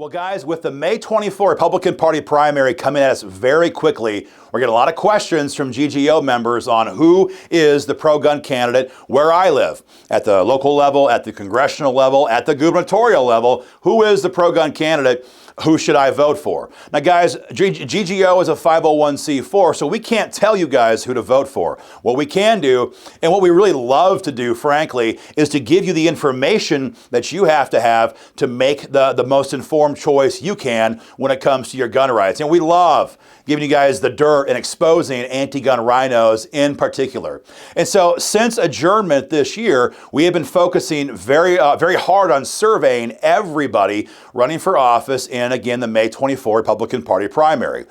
Well, guys, with the May 24 Republican Party primary coming at us very quickly, we're getting a lot of questions from GGO members on who is the pro-gun candidate where I live. At the local level, at the congressional level, at the gubernatorial level, who is the pro-gun candidate? Who should I vote for? Now, guys, GGO is a 501c4, so we can't tell you guys who to vote for. What we can do, and what we really love to do, frankly, is to give you the information that you have to make the most informed choice you can when it comes to your gun rights. And we love giving you guys the dirt and exposing anti-gun rhinos in particular. And so since adjournment this year, we have been focusing very hard on surveying everybody running for office in, again, the May 24 Republican Party primary.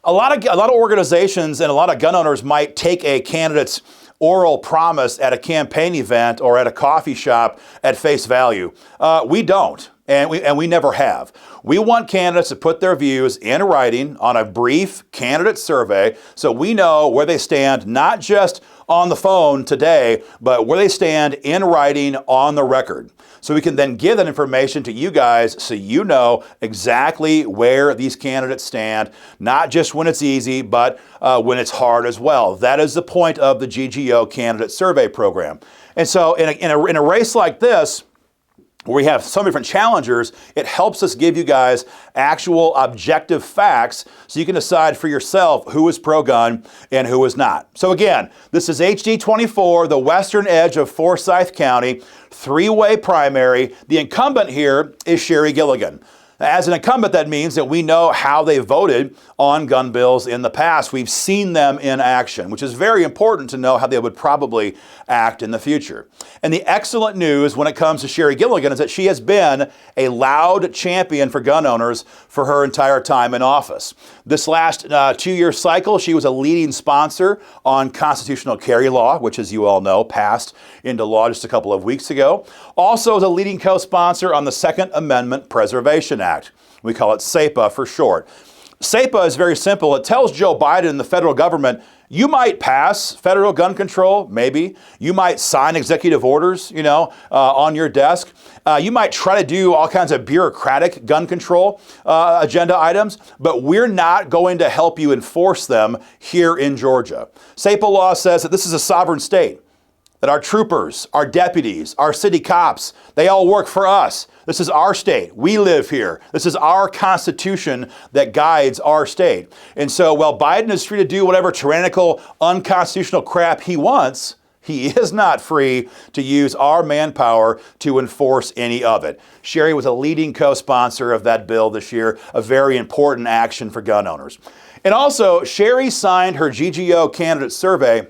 A lot of organizations and a lot of gun owners might take a candidate's oral promise at a campaign event or at a coffee shop at face value. We don't. And we never have. We want candidates to put their views in writing on a brief candidate survey so we know where they stand, not just on the phone today, but where they stand in writing on the record. So we can then give that information to you guys so you know exactly where these candidates stand, not just when it's easy, but when it's hard as well. That is the point of the GGO candidate survey program. And so in a race like this, where we have so many different challengers, it helps us give you guys actual objective facts so you can decide for yourself who is pro-gun and who is not. So again, this is HD 24, the western edge of Forsyth County, three-way primary. The incumbent here is Sheri Gilligan. As an incumbent, that means that we know how they voted on gun bills in the past. We've seen them in action, which is very important to know how they would probably act in the future. And the excellent news when it comes to Sheri Gilligan is that she has been a loud champion for gun owners for her entire time in office. This last two-year cycle, she was a leading sponsor on constitutional carry law, which, as you all know, passed into law just a couple of weeks ago. Also as a leading co-sponsor on the Second Amendment Preservation Act. We call it SAPA for short. SAPA is very simple. It tells Joe Biden and the federal government, you might pass federal gun control, maybe. You might sign executive orders, on your desk. You might try to do all kinds of bureaucratic gun control agenda items, but we're not going to help you enforce them here in Georgia. SAPA law says that this is a sovereign state, that our troopers, our deputies, our city cops, they all work for us. This is our state. We live here. This is our Constitution that guides our state. And so while Biden is free to do whatever tyrannical, unconstitutional crap he wants, he is not free to use our manpower to enforce any of it. Sheri was a leading co-sponsor of that bill this year, a very important action for gun owners. And also, Sheri signed her GGO candidate survey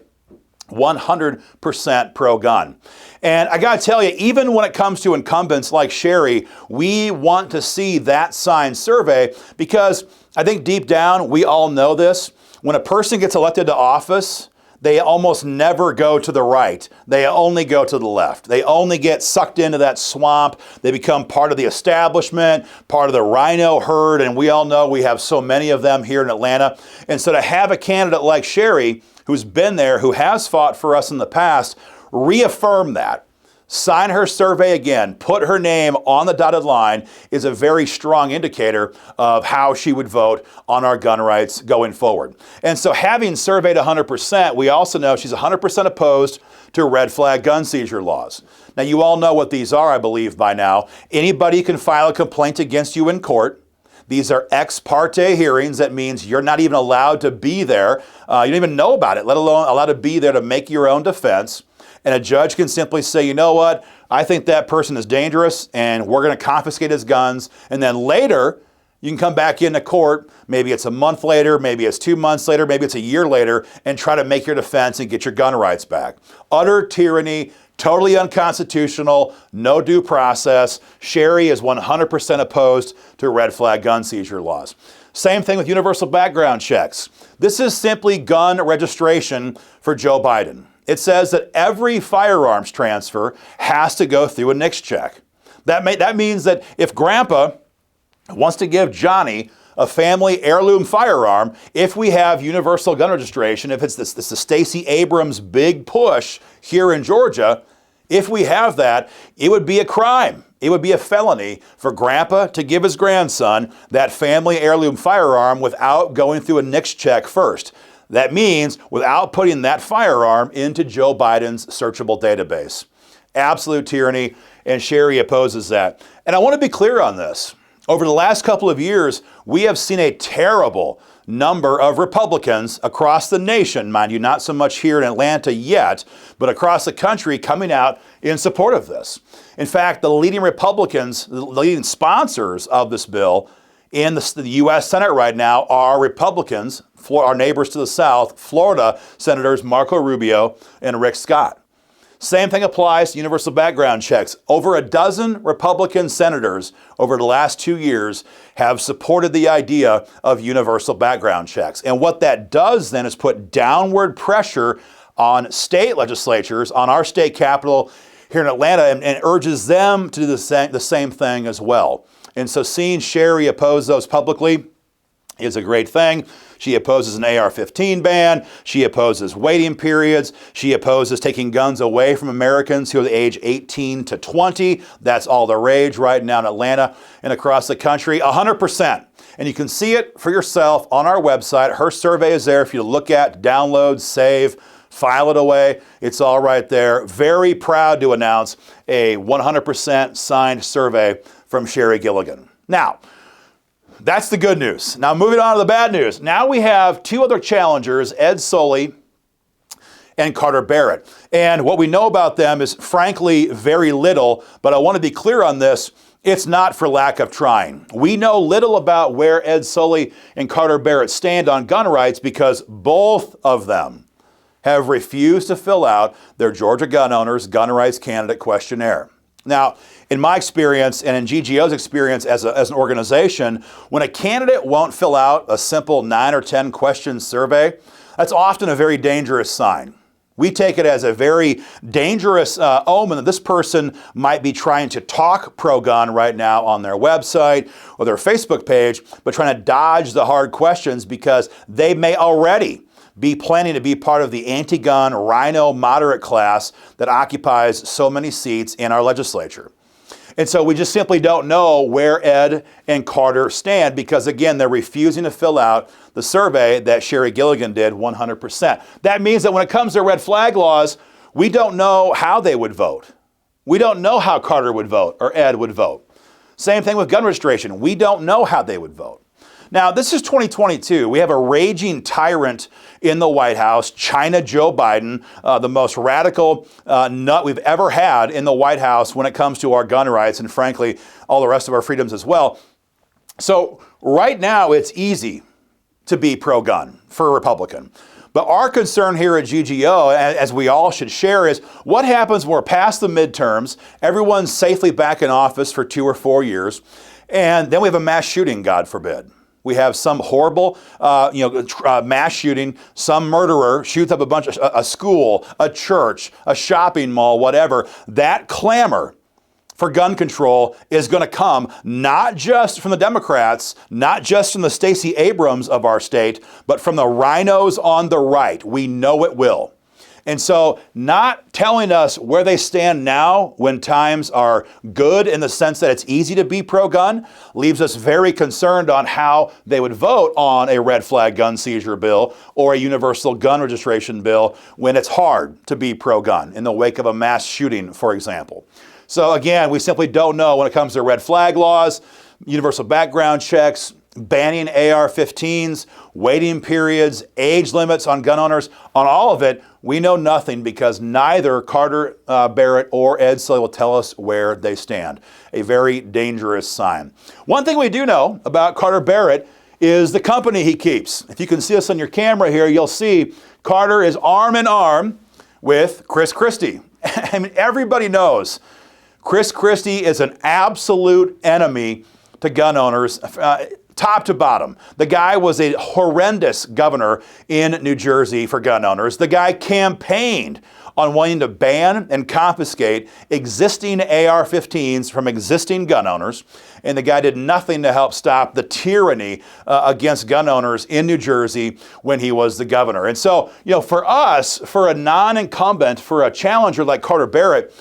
100% pro-gun. And I gotta tell you, even when it comes to incumbents like Sheri, we want to see that signed survey because I think deep down, we all know this. When a person gets elected to office, they almost never go to the right. They only go to the left. They only get sucked into that swamp. They become part of the establishment, part of the rhino herd, and we all know we have so many of them here in Atlanta. And so to have a candidate like Sheri, who's been there, who has fought for us in the past, reaffirm that, sign her survey again, put her name on the dotted line is a very strong indicator of how she would vote on our gun rights going forward. And so having surveyed 100%, we also know she's 100% opposed to red flag gun seizure laws. Now, you all know what these are, I believe, by now. Anybody can file a complaint against you in court. These are ex parte hearings. That means you're not even allowed to be there. You don't even know about it, let alone allowed to be there to make your own defense. And a judge can simply say, you know what, I think that person is dangerous and we're going to confiscate his guns. And then later, you can come back into court, maybe it's a month later, maybe it's 2 months later, maybe it's a year later, and try to make your defense and get your gun rights back. Utter tyranny, totally unconstitutional, no due process. Sheri is 100% opposed to red flag gun seizure laws. Same thing with universal background checks. This is simply gun registration for Joe Biden. It says that every firearms transfer has to go through a NICS check. That means that if Grandpa wants to give Johnny a family heirloom firearm, if we have universal gun registration, if it's the Stacey Abrams big push here in Georgia, If we have that, it would be a crime. It would be a felony for Grandpa to give his grandson that family heirloom firearm without going through a NICS check first. That means without putting that firearm into Joe Biden's searchable database. Absolute tyranny, and Sheri opposes that. And I want to be clear on this. Over the last couple of years, we have seen a terrible number of Republicans across the nation, mind you, not so much here in Atlanta yet, but across the country coming out in support of this. In fact, the leading Republicans, the leading sponsors of this bill in the U.S. Senate right now are Republicans, our neighbors to the south, Florida Senators Marco Rubio and Rick Scott. Same thing applies to universal background checks. Over a dozen Republican senators over the last 2 years have supported the idea of universal background checks. And what that does then is put downward pressure on state legislatures, on our state capitol here in Atlanta, and urges them to do the same thing as well. And so seeing Sheri oppose those publicly is a great thing. She opposes an AR-15 ban. She opposes waiting periods. She opposes taking guns away from Americans who are the age 18 to 20. That's all the rage right now in Atlanta and across the country, 100%. And you can see it for yourself on our website. Her survey is there for you to look at, download, save, file it away. It's all right there. Very proud to announce a 100% signed survey from Sheri Gilligan. Now, that's the good news. Now, moving on to the bad news. Now we have two other challengers, Ed Solly and Carter Barrett. And what we know about them is, frankly, very little. But I want to be clear on this. It's not for lack of trying. We know little about where Ed Solly and Carter Barrett stand on gun rights because both of them have refused to fill out their Georgia gun owners' gun rights candidate questionnaire. Now, in my experience and in GGO's experience as an organization, when a candidate won't fill out a simple 9 or 10 question survey, that's often a very dangerous sign. We take it as a very dangerous omen that this person might be trying to talk pro-gun right now on their website or their Facebook page, but trying to dodge the hard questions because they may already be planning to be part of the anti-gun rhino moderate class that occupies so many seats in our legislature. And so we just simply don't know where Ed and Carter stand because, again, they're refusing to fill out the survey that Sheri Gilligan did 100%. That means that when it comes to red flag laws, we don't know how they would vote. We don't know how Carter would vote or Ed would vote. Same thing with gun registration. We don't know how they would vote. Now, this is 2022. We have a raging tyrant in the White House, China Joe Biden, the most radical nut we've ever had in the White House when it comes to our gun rights and, frankly, all the rest of our freedoms as well. So right now, it's easy to be pro-gun for a Republican. But our concern here at GGO, as we all should share, is what happens when we're past the midterms, everyone's safely back in office for 2 or 4 years, and then we have a mass shooting, God forbid. We have some horrible, mass shooting. Some murderer shoots up a school, a church, a shopping mall, whatever. That clamor for gun control is going to come not just from the Democrats, not just from the Stacey Abrams of our state, but from the rhinos on the right. We know it will. And so not telling us where they stand now when times are good in the sense that it's easy to be pro-gun leaves us very concerned on how they would vote on a red flag gun seizure bill or a universal gun registration bill when it's hard to be pro-gun in the wake of a mass shooting, for example. So again, we simply don't know when it comes to red flag laws, universal background checks, banning AR-15s, waiting periods, age limits on gun owners. On all of it, we know nothing because neither Carter Barrett or Ed Solly will tell us where they stand. A very dangerous sign. One thing we do know about Carter Barrett is the company he keeps. If you can see us on your camera here, you'll see Carter is arm in arm with Chris Christie. I mean, everybody knows Chris Christie is an absolute enemy to gun owners. Top to bottom. The guy was a horrendous governor in New Jersey for gun owners. The guy campaigned on wanting to ban and confiscate existing AR-15s from existing gun owners, and the guy did nothing to help stop the tyranny against gun owners in New Jersey when he was the governor. And so, for us, for a non-incumbent, for a challenger like Carter Barrett,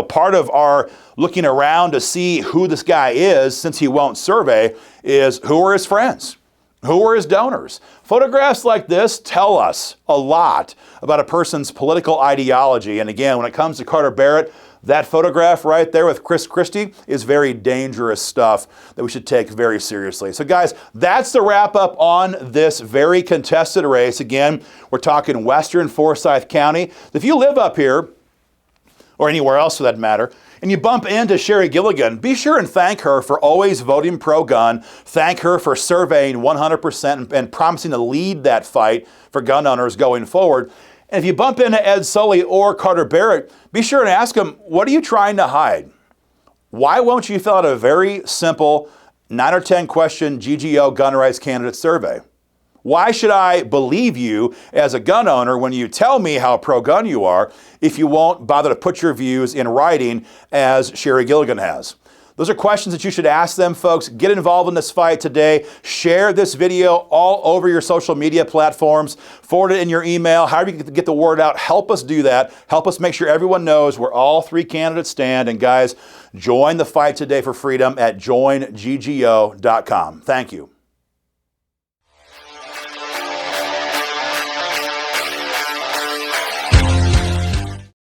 part of our looking around to see who this guy is, since he won't survey, is who are his friends? Who are his donors? Photographs like this tell us a lot about a person's political ideology. And again, when it comes to Carter Barrett, that photograph right there with Chris Christie is very dangerous stuff that we should take very seriously. So guys, that's the wrap up on this very contested race. Again, we're talking Western Forsyth County. If you live up here, or anywhere else for that matter, and you bump into Sheri Gilligan, be sure and thank her for always voting pro-gun. Thank her for surveying 100% and promising to lead that fight for gun owners going forward. And if you bump into Ed Solly or Carter Barrett, be sure and ask them, what are you trying to hide? Why won't you fill out a very simple 9 or 10 question GGO gun rights candidate survey? Why should I believe you as a gun owner when you tell me how pro-gun you are if you won't bother to put your views in writing as Sheri Gilligan has? Those are questions that you should ask them, folks. Get involved in this fight today. Share this video all over your social media platforms. Forward it in your email. However you get the word out, help us do that. Help us make sure everyone knows where all three candidates stand. And guys, join the fight today for freedom at joinggo.com. Thank you.